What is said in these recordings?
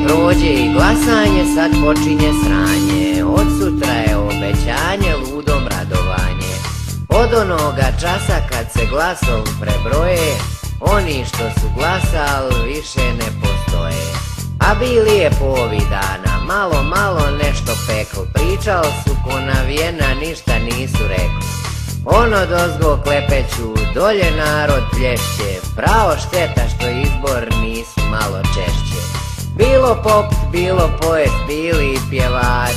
Prođe i glasanje, sad počinje sranje, od sutra je obećanje, ludom radovanje. Od onoga časa kad se glasovi prebroje, oni što su glasali više ne postoje. A bili je povi dana, malo nešto peklo, pričali su ko navijena, ništa nisu rekli. Ono dozgo klepeću, dolje narod plješće, pravo šteta što izbor nisu malo češće. Bilo pop, bilo poet, bili i pjevač,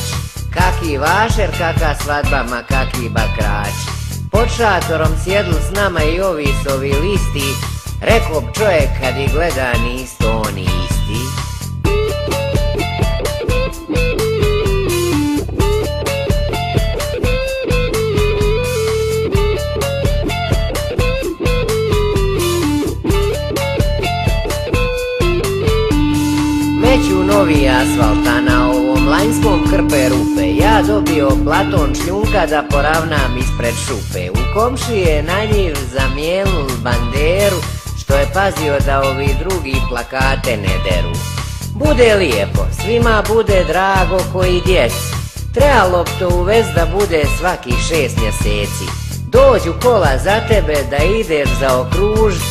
kaki vašer, kaka svadba, ma kaki bakrač. Pod šatorom sjedlu s nama i ovi s ovi listi, rekao bi čovjek kad ih gleda nisto oni isti. Meću novi asfalt, a na ovom lanjskom krpe rupe, ja dobio platon šljunka da poravnam ispred šupe. U komši je na njiv zamijenil banderu, što je pazio da ovi drugi plakate ne deru. Bude lijepo, svima bude drago koji djeci, trebalo bi to uvest da bude svaki 6 mjeseci. Dođu kola za tebe da ideš zaokružit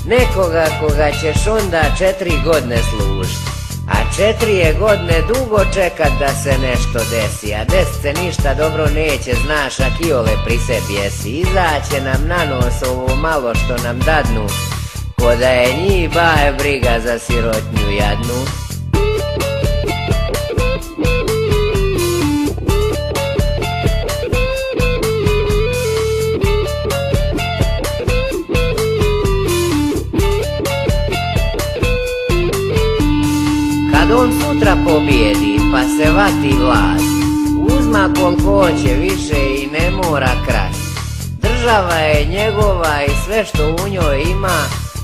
nekoga koga ćeš onda 4 godine služit. A 4 godine dugo čekat da se nešto desi, a desit se ništa dobro neće, znaš, a kiole pri sebi jesi. Izaće nam na nos ovo malo što nam dadnu, ko da je njih baje briga za sirotnju jadnu. Kad on sutra pobjedi pa se vati vlast, uzma koliko hoće više i ne mora krast. Država je njegova i sve što u njoj ima,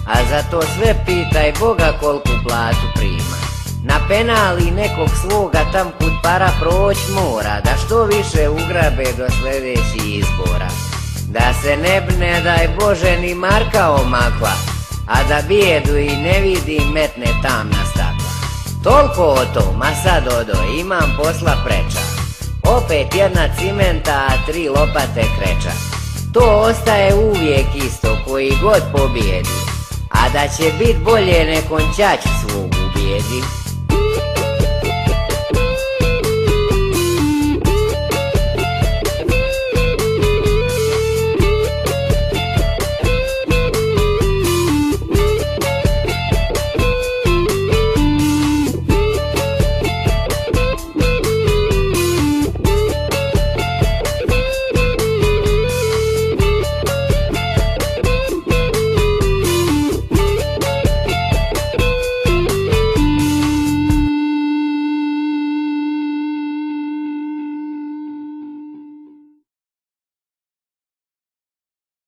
a za to sve pitaj Boga koliku platu prima. Na penali nekog svoga tam kud para proć mora, da što više ugrabe do sljedećih izbora. Da se ne bne daj Bože ni marka omakla, a da bijedu i ne vidi metne tamna stakla. Toliko o tom, a sad odo, imam posla preča, opet jedna cimenta, a 3 lopate kreča. To ostaje uvijek isto koji god pobjedi, a da će bit bolje nekom ćaću svog ubijedi.